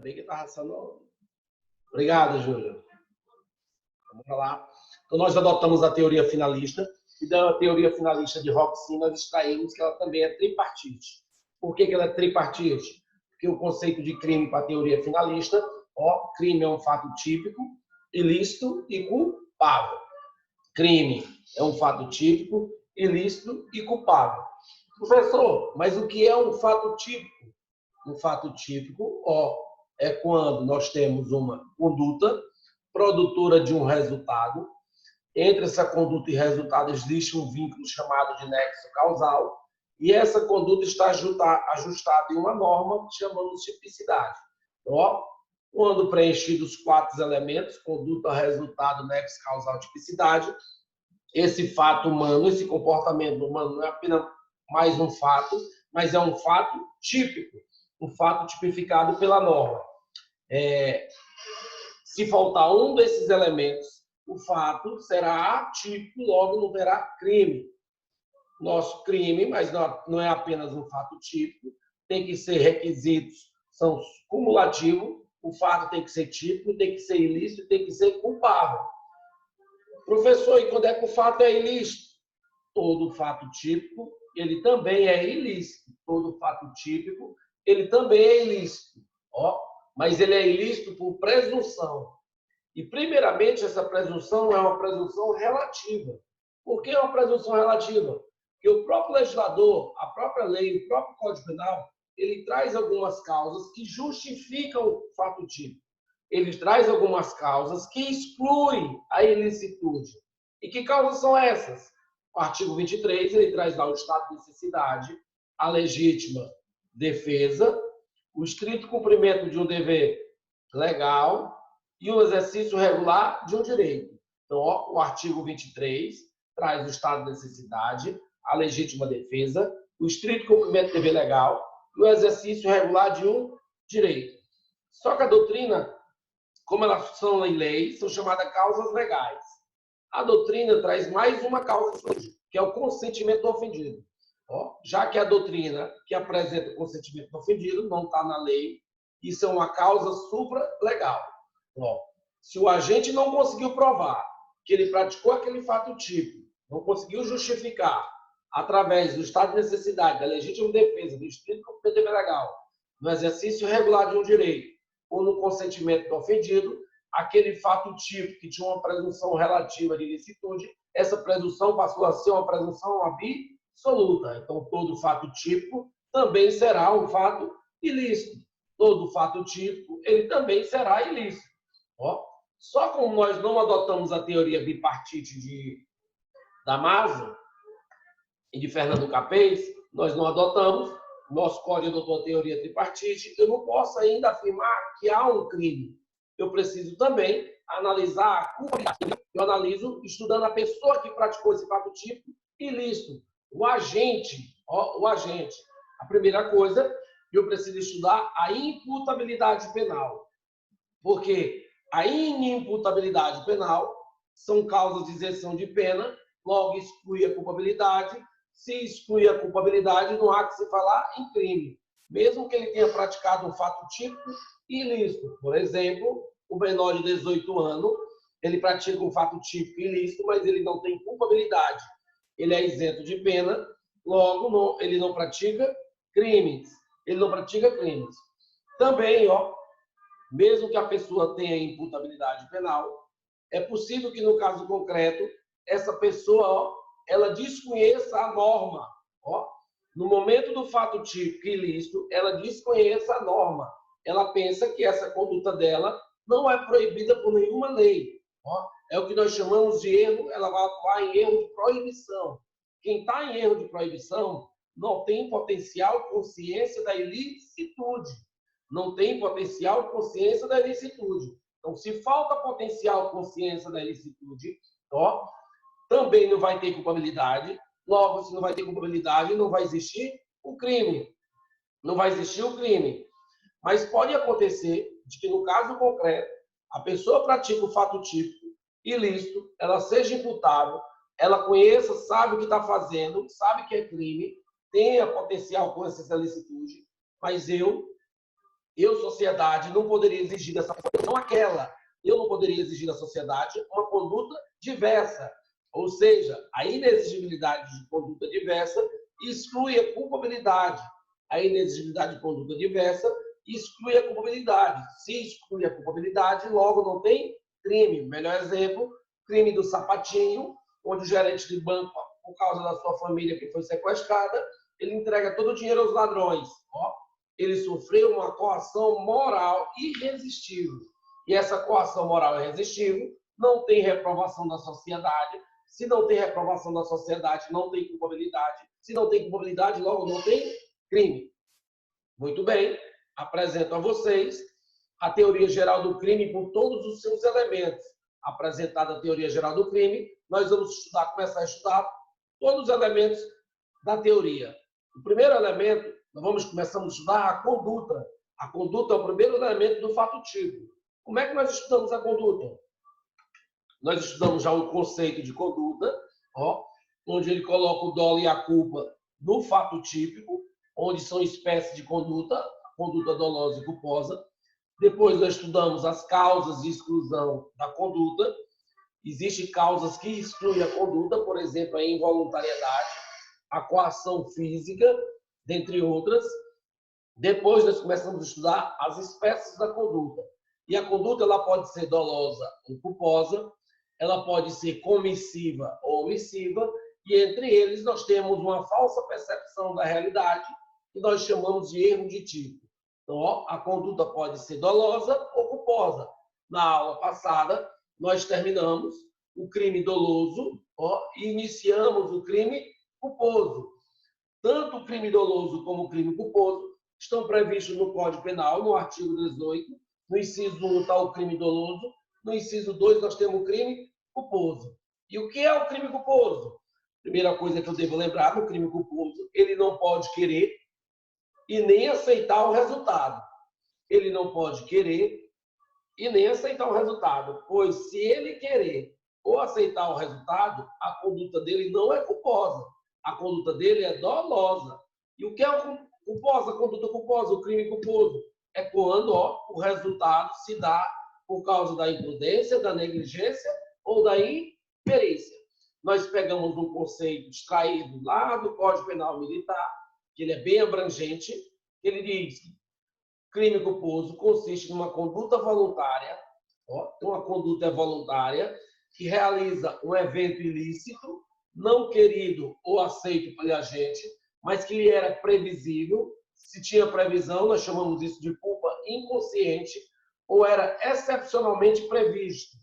Bem que tá sendo... Obrigado, Júlia. Vamos lá. Então, nós adotamos a teoria finalista, e da teoria finalista de Roxin, nós extraímos que ela também é tripartite. Por que ela é tripartite? Porque o conceito de crime para a teoria finalista, crime é um fato típico, ilícito e culpável. Crime é um fato típico, ilícito e culpável. Professor, mas o que é um fato típico? Um fato típico, é quando nós temos uma conduta produtora de um resultado. Entre essa conduta e resultado existe um vínculo chamado de nexo causal, e essa conduta está ajustada em uma norma que chamamos de tipicidade. Então, quando preenchidos 4 elementos, conduta, resultado, nexo causal, tipicidade, esse fato humano, esse comportamento humano não é apenas mais um fato, mas é um fato típico, um fato tipificado pela norma. Se faltar um desses elementos, o fato será atípico, logo não terá crime. Nosso crime, mas não é apenas um fato típico, tem que ser requisitos, são cumulativos, o fato tem que ser típico, tem que ser ilícito, tem que ser culpável. Professor, e quando é que o fato é ilícito? Todo fato típico, ele também é ilícito. Todo fato típico, ele também é ilícito. Mas ele é ilícito por presunção. E, primeiramente, essa presunção é uma presunção relativa. Por que é uma presunção relativa? Porque o próprio legislador, a própria lei, o próprio Código Penal, ele traz algumas causas que justificam o fato típico. Ele traz algumas causas que excluem a ilicitude. E que causas são essas? O artigo 23, ele traz lá o estado de necessidade, a legítima defesa, o estrito cumprimento de um dever legal e o exercício regular de um direito. Então, o artigo 23 traz o estado de necessidade, a legítima defesa, o estrito cumprimento do dever legal e o exercício regular de um direito. Só que a doutrina, como elas são em lei, são chamadas causas legais. A doutrina traz mais uma causa, que é o consentimento do ofendido. Já que a doutrina que apresenta o consentimento do ofendido não está na lei, isso é uma causa supra-legal. Se o agente não conseguiu provar que ele praticou aquele fato típico, não conseguiu justificar através do estado de necessidade, da legítima defesa, do estrito cumprimento do dever legal, no exercício regular de um direito ou no consentimento do ofendido, aquele fato típico que tinha uma presunção relativa de ilicitude, essa presunção passou a ser uma presunção absoluta. Então, todo fato típico também será um fato ilícito. Todo fato típico, ele também será ilícito. Só como nós não adotamos a teoria bipartite de Damasio e de Fernando Capês, nós não adotamos, nosso código adotou a teoria tripartite, eu não posso ainda afirmar que há um crime. Eu preciso também analisar a culpabilidade. Eu analiso estudando a pessoa que praticou esse fato típico ilícito. O agente. A primeira coisa, eu preciso estudar a imputabilidade penal. Porque a inimputabilidade penal são causas de isenção de pena, logo exclui a culpabilidade. Se exclui a culpabilidade, não há que se falar em crime. Mesmo que ele tenha praticado um fato típico ilícito. Por exemplo, o menor de 18 anos, ele pratica um fato típico ilícito, mas ele não tem culpabilidade. Ele é isento de pena, logo ele não pratica crimes. Ele não pratica crimes. Também, mesmo que a pessoa tenha imputabilidade penal, é possível que no caso concreto, essa pessoa, ela desconheça a norma. No momento do fato típico ilícito, ela desconheça a norma. Ela pensa que essa conduta dela não é proibida por nenhuma lei. É o que nós chamamos de erro, ela vai atuar em erro de proibição. Quem está em erro de proibição não tem potencial consciência da ilicitude. Não tem potencial consciência da ilicitude. Então, se falta potencial consciência da ilicitude, também não vai ter culpabilidade. Logo, se não vai ter culpabilidade, não vai existir o crime. Não vai existir o crime. Mas pode acontecer de que, no caso concreto, a pessoa pratica o fato típico ilícito, ela seja imputável, ela conheça, sabe o que está fazendo, sabe que é crime, tenha potencial consciência da ilicitude, mas eu eu, sociedade, não poderia exigir dessa pessoa, não aquela. Eu não poderia exigir da sociedade uma conduta diversa. Ou seja, a inexigibilidade de conduta diversa exclui a culpabilidade. A inexigibilidade de conduta diversa exclui a culpabilidade. Se exclui a culpabilidade, logo não tem crime. Melhor exemplo, crime do sapatinho, onde o gerente de banco, por causa da sua família que foi sequestrada, ele entrega todo o dinheiro aos ladrões. Ó, ele sofreu uma coação moral irresistível. E essa coação moral irresistível não tem reprovação da sociedade. Se não tem reprovação da sociedade, não tem culpabilidade. Se não tem culpabilidade, logo não tem crime. Muito bem, apresento a vocês a teoria geral do crime com todos os seus elementos. Apresentada a teoria geral do crime, nós vamos começar a estudar todos os elementos da teoria. O primeiro elemento, nós começamos a estudar a conduta. A conduta é o primeiro elemento do fato típico. Como é que nós estudamos a conduta? Nós estudamos já o conceito de conduta, ó, onde ele coloca o dolo e a culpa no fato típico, onde são espécies de conduta, conduta dolosa e culposa. Depois nós estudamos as causas de exclusão da conduta. Existem causas que excluem a conduta, por exemplo, a involuntariedade, a coação física, dentre outras. Depois nós começamos a estudar as espécies da conduta. E a conduta ela pode ser dolosa ou culposa, ela pode ser comissiva ou omissiva, e entre eles nós temos uma falsa percepção da realidade, que nós chamamos de erro de tipo. Então, ó, a conduta pode ser dolosa ou culposa. Na aula passada, nós terminamos o crime doloso, ó, e iniciamos o crime culposo. Tanto o crime doloso como o crime culposo estão previstos no Código Penal, no artigo 18. No inciso 1 está o crime doloso. No inciso 2 nós temos o crime culposo. E o que é o crime culposo? Primeira coisa que eu devo lembrar do crime culposo, ele não pode querer e nem aceitar o resultado. Ele não pode querer e nem aceitar o resultado, pois se ele querer ou aceitar o resultado, a conduta dele não é culposa. A conduta dele é dolosa. E o que é o culposa, a conduta culposa, o crime culposo? É quando o resultado se dá por causa da imprudência, da negligência ou da imperícia. Nós pegamos um conceito extraído lá do Código Penal Militar, que ele é bem abrangente. Ele diz que crime culposo consiste numa conduta voluntária, uma conduta voluntária que realiza um evento ilícito, não querido ou aceito pelo agente, mas que lhe era previsível. Se tinha previsão, nós chamamos isso de culpa inconsciente, ou era excepcionalmente previsto.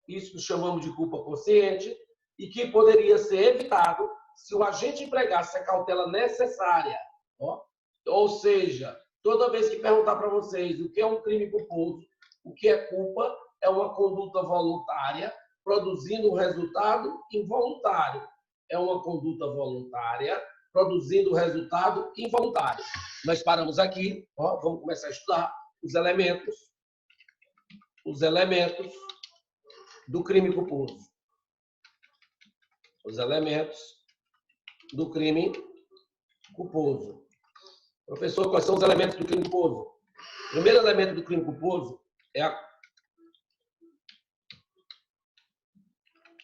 Isso chamamos de culpa consciente, e que poderia ser evitado se o agente empregasse a cautela necessária. Ou seja, toda vez que perguntar para vocês o que é um crime culposo, o que é culpa, é uma conduta voluntária produzindo um resultado involuntário. É uma conduta voluntária produzindo um resultado involuntário. Nós paramos aqui, vamos começar a estudar os elementos do crime culposo. Os elementos do crime culposo. Professor, quais são os elementos do crime culposo? O primeiro elemento do crime culposo é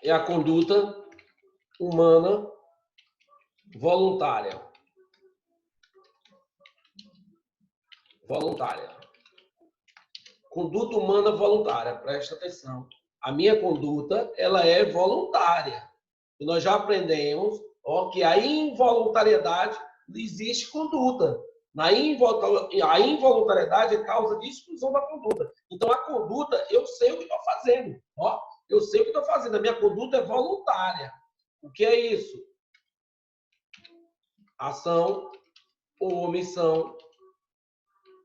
a conduta humana voluntária. Voluntária. Conduta humana voluntária, presta atenção. A minha conduta, ela é voluntária. E nós já aprendemos que a involuntariedade existe conduta. A involuntariedade é causa de exclusão da conduta. Então, a conduta, eu sei o que estou fazendo. Eu sei o que estou fazendo. A minha conduta é voluntária. O que é isso? Ação ou omissão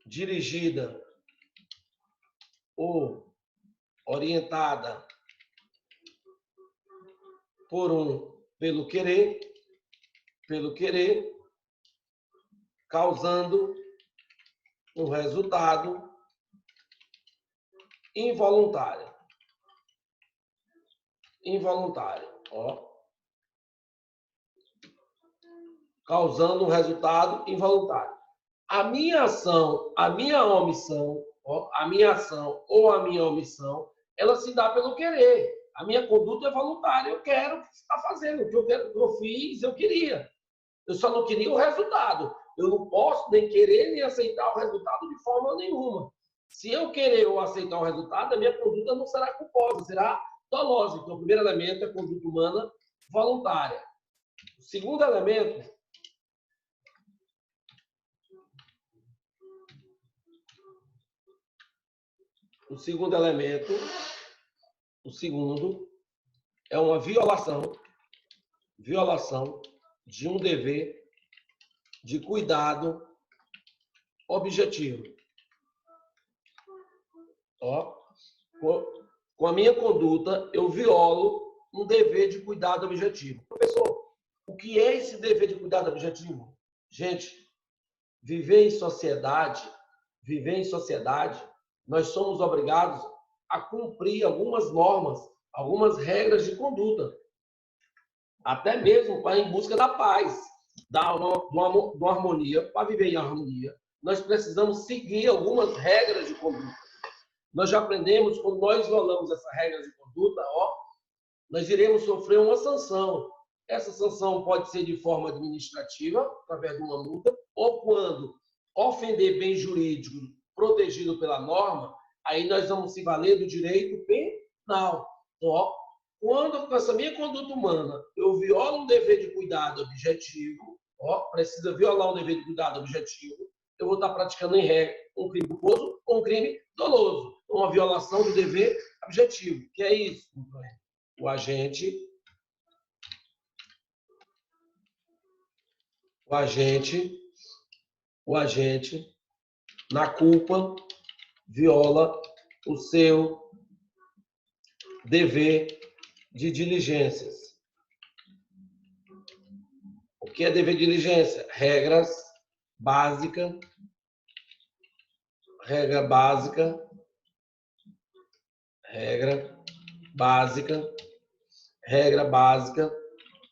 dirigida ou orientada pelo querer, causando um resultado involuntário. Causando um resultado involuntário. a minha ação, a minha omissão, a minha ação ou a minha omissão, ela se dá pelo querer. A minha conduta é voluntária. Eu quero o que você está fazendo. O que eu fiz, eu queria. Eu só não queria o resultado. Eu não posso nem querer nem aceitar o resultado de forma nenhuma. Se eu querer ou aceitar o resultado, a minha conduta não será culposa, será dolosa. Então, o primeiro elemento é a conduta humana voluntária. O segundo elemento o segundo é uma violação de um dever de cuidado objetivo. Com a minha conduta, eu violo um dever de cuidado objetivo. Professor, o que é esse dever de cuidado objetivo? Gente, viver em sociedade, nós somos obrigados a cumprir algumas normas, algumas regras de conduta, até mesmo para em busca da paz, da uma harmonia, para viver em harmonia, nós precisamos seguir algumas regras de conduta. Nós já aprendemos, quando nós violamos essa regra de conduta, nós iremos sofrer uma sanção. Essa sanção pode ser de forma administrativa, através de uma multa, ou quando ofender bem jurídico protegido pela norma, aí nós vamos se valer do direito penal. Então, quando com essa minha conduta humana eu violo um dever de cuidado objetivo, precisa violar um dever de cuidado objetivo, eu vou estar praticando em regra um crime culposo ou um crime doloso, uma violação do dever objetivo. Que é isso? O agente, na culpa, viola o seu dever de diligências. O que é dever de diligência? Regra básica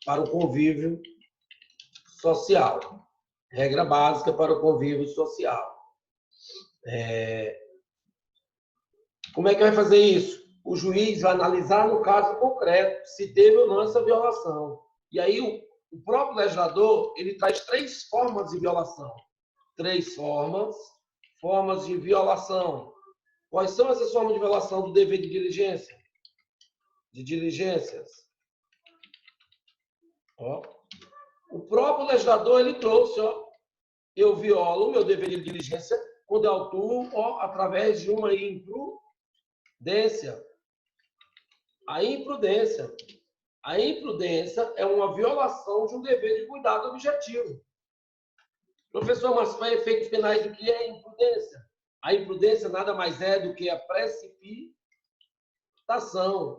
para o convívio social. Regra básica para o convívio social. Como é que vai fazer isso? O juiz vai analisar no caso concreto se teve ou não essa violação. E aí o próprio legislador ele traz 3 formas de violação. 3 formas de violação. Quais são essas formas de violação do dever de diligência? De diligências. O próprio legislador ele trouxe, eu violo o meu dever de diligência quando eu atuo através de uma imprudência. A imprudência é uma violação de um dever de cuidado objetivo. Professor, mas para efeitos penais, o que é imprudência? A imprudência nada mais é do que a precipitação,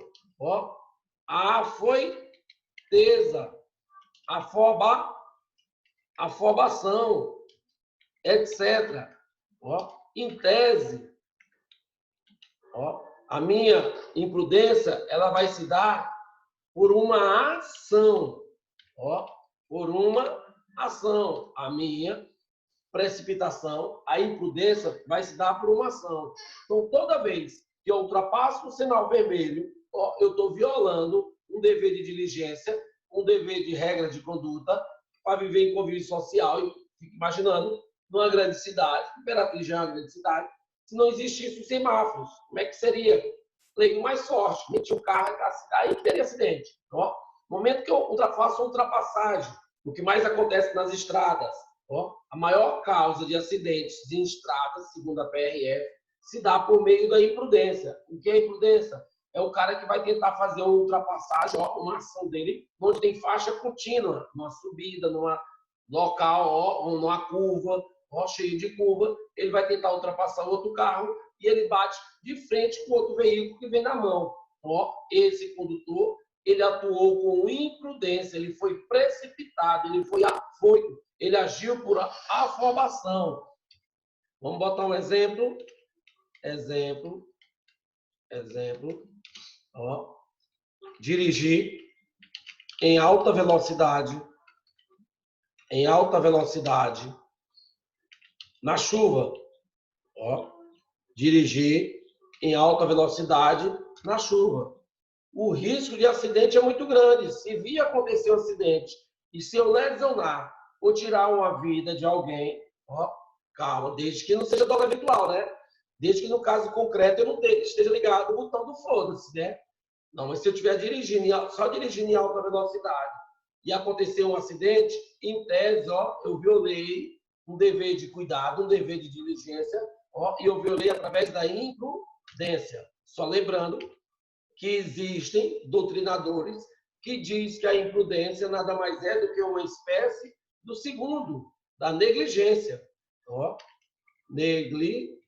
a afoiteza, a afobação, etc. Em tese, a minha imprudência ela vai se dar por uma ação, a minha precipitação, a imprudência vai se dar por uma ação. Então, toda vez que eu ultrapasso o sinal vermelho, eu estou violando um dever de diligência, um dever de regra de conduta para viver em convívio social. E fico imaginando, numa grande cidade, Imperatriz já é uma grande cidade, se não existisse os semáforos, como é que seria? Lei mais sorte, meti o carro, aí teria acidente. No momento que eu faço uma ultrapassagem, o que mais acontece nas estradas, a maior causa de acidentes em estradas, segundo a PRF, se dá por meio da imprudência. O que é imprudência? É o cara que vai tentar fazer uma ultrapassagem, uma ação dele, onde tem faixa contínua, numa subida, numa local, numa curva, cheio de curva, ele vai tentar ultrapassar outro carro e ele bate de frente com outro veículo que vem na mão. Esse condutor, ele atuou com imprudência, ele foi precipitado, ele foi afoito, ele agiu por afobação. Vamos botar um exemplo. Dirigir em alta velocidade, na chuva. Ó, dirigir em alta velocidade na chuva. O risco de acidente é muito grande. Se vir acontecer um acidente e se eu lesionar ou tirar uma vida de alguém, ó, calma, desde que não seja droga habitual, né? Desde que no caso concreto eu não esteja ligado o botão do foda-se, né? Não, mas se eu estiver dirigindo, só dirigindo em alta velocidade e acontecer um acidente, em tese, ó, eu violei um dever de cuidado, um dever de diligência, ó, e eu violei através da imprudência. Só lembrando que existem doutrinadores que diz que a imprudência nada mais é do que uma espécie do segundo, da negligência. Ó, negligência.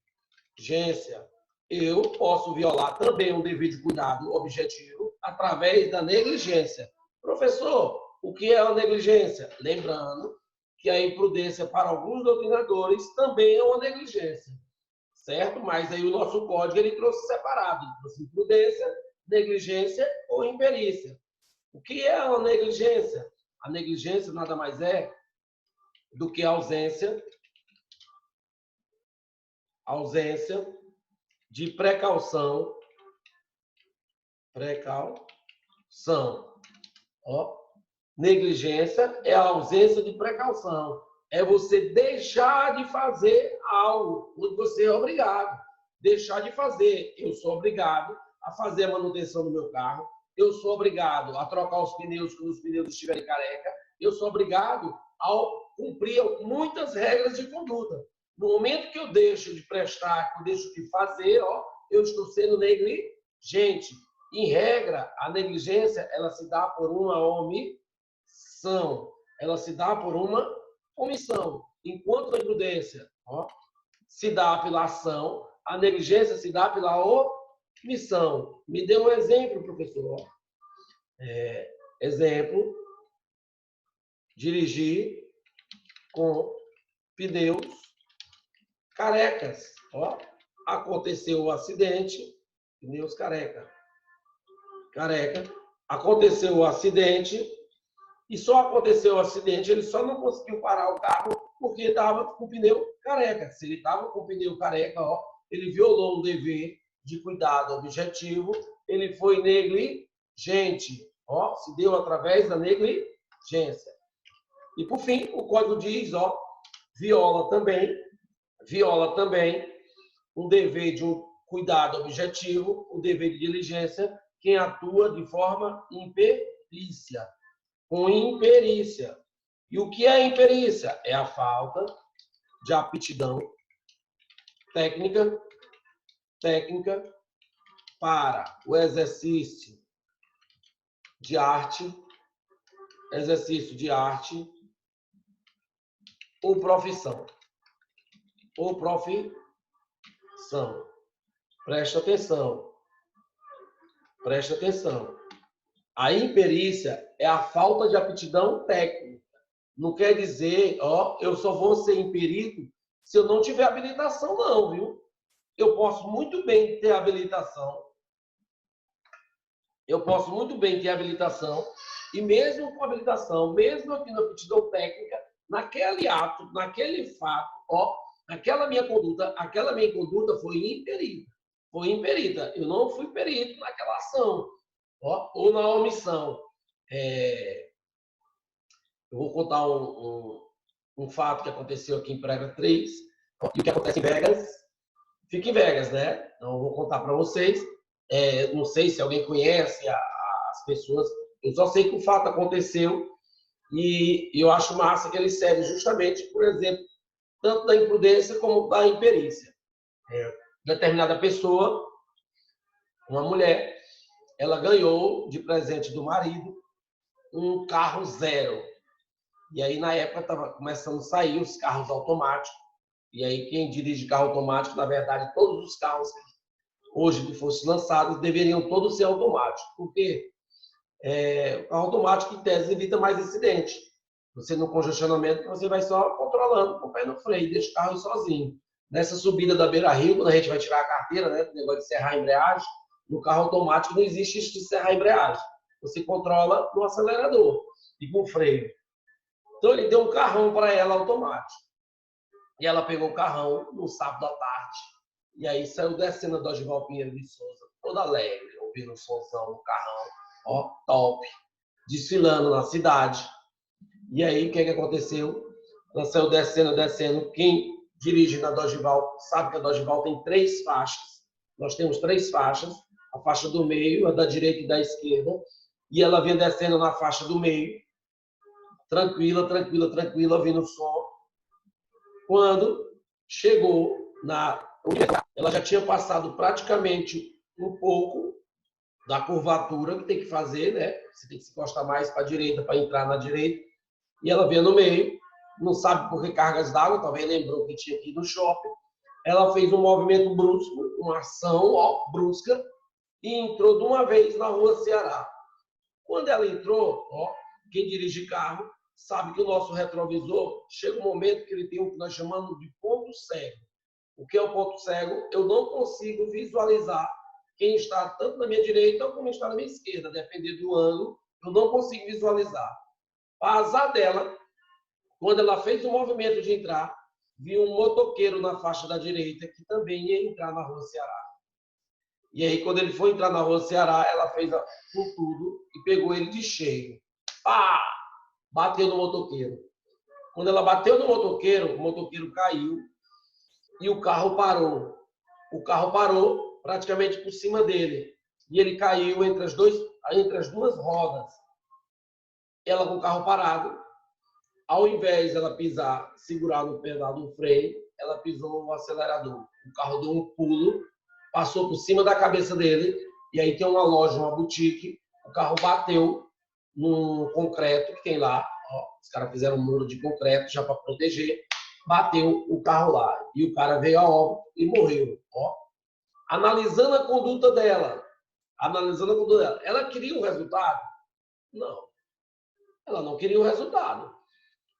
Eu posso violar também um dever de cuidado objetivo através da negligência. Professor, o que é a negligência? Lembrando que a imprudência para alguns doutrinadores também é uma negligência, certo? Mas aí o nosso código ele trouxe separado, ele trouxe imprudência, negligência ou imperícia. O que é a negligência? A negligência nada mais é do que a ausência de precaução. Ó, negligência é a ausência de precaução. É você deixar de fazer algo quando você é obrigado. Deixar de fazer. Eu sou obrigado a fazer a manutenção do meu carro. Eu sou obrigado a trocar os pneus quando os pneus estiverem careca. Eu sou obrigado a cumprir muitas regras de conduta. No momento que eu deixo de prestar, que eu deixo de fazer, ó, eu estou sendo negligente. Em regra, a negligência ela se dá por uma omissão. Ela se dá por uma omissão. Enquanto a imprudência, ó, se dá pela ação, a negligência se dá pela omissão. Me dê um exemplo, professor. Exemplo: dirigir com pneus carecas. Ó, aconteceu o acidente, pneus careca. Aconteceu o acidente e só aconteceu o acidente, ele só não conseguiu parar o carro porque estava com o pneu careca. Se ele estava com o pneu careca, ó, ele violou um dever de cuidado objetivo, ele foi negligente, ó, se deu através da negligência. E por fim, o código diz, ó, viola também um dever de um cuidado objetivo, um dever de diligência, quem atua de forma imperícia, com imperícia. E o que é imperícia? É a falta de aptidão técnica para o exercício de arte ou profissão. Presta atenção. A imperícia é a falta de aptidão técnica. Não quer dizer, ó, eu só vou ser imperito se eu não tiver habilitação, não, viu? Eu posso muito bem ter habilitação. E mesmo com habilitação, mesmo aqui na aptidão técnica, naquele ato, naquele fato, ó, aquela minha conduta foi imperita. Eu não fui perito naquela ação, ó, ou na omissão. Eu vou contar um fato que aconteceu aqui em Praga 3, e o que acontece em Vegas, fica em Vegas, né? Então, eu vou contar para vocês. Não sei se alguém conhece as pessoas, eu só sei que o fato aconteceu e eu acho massa que ele serve justamente, por exemplo, tanto da imprudência como da imperícia. Determinada pessoa, uma mulher, ela ganhou de presente do marido um carro zero. E aí, na época, estava começando a sair os carros automáticos. E aí, quem dirige carro automático, na verdade, todos os carros hoje que fossem lançados deveriam todos ser automáticos. Porque o carro automático, em tese, evita mais acidente. Você, no congestionamento, você vai só controlando com o pé no freio, deixa o carro ir sozinho. Nessa subida da Beira-Rio, quando a gente vai tirar a carteira, né, o negócio de serrar a embreagem, no carro automático não existe isso de serrar a embreagem. Você controla no acelerador e com o freio. Então, ele deu um carrão para ela automático. E ela pegou o carrão no sábado à tarde. E aí saiu descendo a Dorival Pinheiro de Souza, toda alegre, ouvindo o somzão no carrão, ó, top, desfilando na cidade. E aí, o que aconteceu? Ela saiu descendo, descendo. Quem dirige na Dorival sabe que a Dorival tem 3 faixas. Nós temos 3 faixas. A faixa do meio, a da direita e da esquerda. E ela vinha descendo na faixa do meio, tranquila, tranquila, tranquila, ouvindo o som. Quando chegou na... Ela já tinha passado praticamente um pouco da curvatura que tem que fazer, né? Você tem que se encostar mais para a direita para entrar na direita. E ela veio no meio, não sabe por que cargas d'água, talvez lembrou que tinha aqui no shopping. Ela fez um movimento brusco, uma ação ó, brusca, e entrou de uma vez na rua Ceará. Quando ela entrou, ó, quem dirige carro sabe que o nosso retrovisor chega um momento que ele tem o que nós chamamos de ponto cego. O que é o ponto cego? Eu não consigo visualizar quem está tanto na minha direita como está na minha esquerda, dependendo do ângulo, eu não consigo visualizar. A azar dela, quando ela fez o movimento de entrar, viu um motoqueiro na faixa da direita que também ia entrar na rua Ceará. E aí, quando ele foi entrar na rua Ceará, ela fez com tudo e pegou ele de cheio. Pá! Bateu no motoqueiro. Quando ela bateu no motoqueiro, o motoqueiro caiu e o carro parou. O carro parou praticamente por cima dele. E ele caiu entre as duas rodas. Ela com o carro parado, ao invés de ela pisar, segurar no pedal do freio, ela pisou no acelerador. O carro deu um pulo, passou por cima da cabeça dele, e aí tem uma loja, uma boutique, o carro bateu no concreto que tem lá, ó, os caras fizeram um muro de concreto já para proteger, bateu o carro lá, e o cara veio a óbito e morreu. Ó. Analisando a conduta dela, ela queria um resultado? Não. Ela não queria o resultado.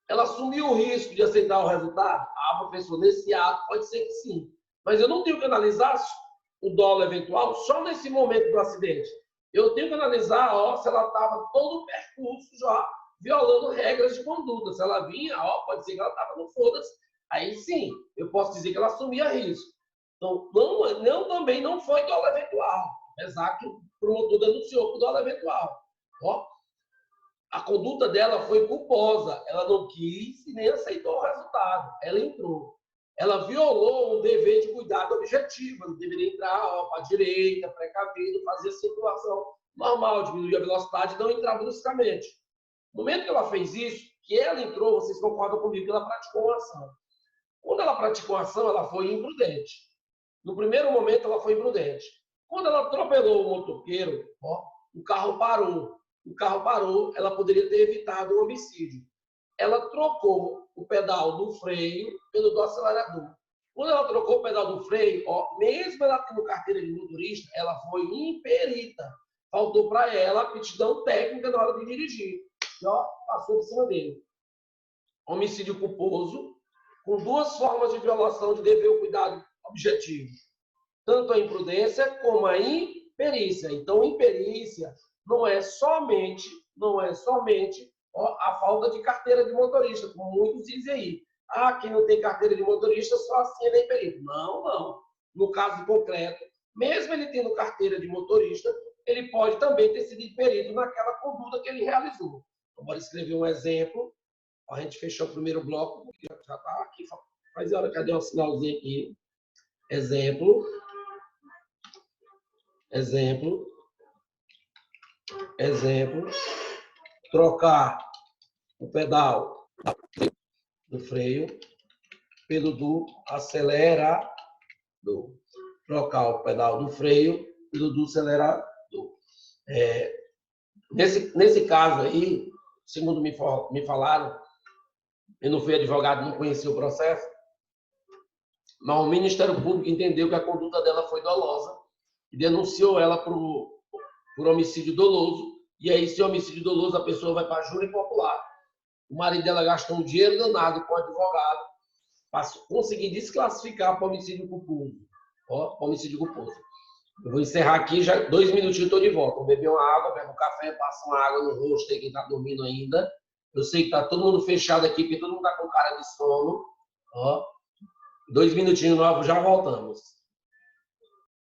Ela assumiu o risco de aceitar o resultado? Ah, professor, nesse ato pode ser que sim. Mas eu não tenho que analisar o dolo eventual só nesse momento do acidente. Eu tenho que analisar ó, se ela estava todo o percurso já violando regras de conduta. Se ela vinha, ó, pode ser que ela estava no foda-se. Aí sim, eu posso dizer que ela assumia risco. Então, também não foi dolo eventual. Apesar que o promotor denunciou por dolo eventual. Ó, a conduta dela foi culposa. Ela não quis e nem aceitou o resultado. Ela entrou. Ela violou um dever de cuidado objetivo. Ela deveria entrar para a direita, precavido, fazer a circulação normal, diminuir a velocidade e não entrar bruscamente. No momento que ela fez isso, que ela entrou, vocês concordam comigo que ela praticou uma ação. Quando ela praticou a ação, ela foi imprudente. No primeiro momento, ela foi imprudente. Quando ela atropelou o motoqueiro, ó, o carro parou. O carro parou, ela poderia ter evitado o homicídio. Ela trocou o pedal do freio pelo do acelerador. Quando ela trocou o pedal do freio, ó, mesmo ela tendo carteira de motorista, ela foi imperita. Faltou para ela a aptidão técnica na hora de dirigir. E, ó, passou por cima dele. Homicídio culposo, com 2 formas de violação de dever ao cuidado objetivo. Tanto a imprudência como a imperícia. Então, imperícia não é somente ó, a falta de carteira de motorista, como muitos dizem aí. Ah, quem não tem carteira de motorista, só assim ele é imperito. Não, não. No caso concreto, mesmo ele tendo carteira de motorista, ele pode também ter sido imperito naquela conduta que ele realizou. Então, bora escrever um exemplo. A gente fechou o primeiro bloco, porque já está aqui. Faz a hora, cadê um sinalzinho aqui? Exemplo. Trocar o pedal do freio pelo do acelerador. Trocar o pedal do freio pelo do acelerador. Nesse caso aí, segundo me falaram, eu não fui advogado, não conheci o processo, mas o Ministério Público entendeu que a conduta dela foi dolosa e denunciou ela por homicídio doloso. E aí, se homicídio doloso, a pessoa vai para a júri popular. O marido dela gastou um dinheiro danado com o advogado para conseguir desclassificar para homicídio culposo. Ó, homicídio culposo. Eu vou encerrar aqui, já 2 minutinhos estou de volta. Vou beber uma água, bebo um café, passo uma água no rosto, tem quem está dormindo ainda. Eu sei que está todo mundo fechado aqui, porque todo mundo está com cara de sono. Ó, 2 minutinhos novos, já voltamos.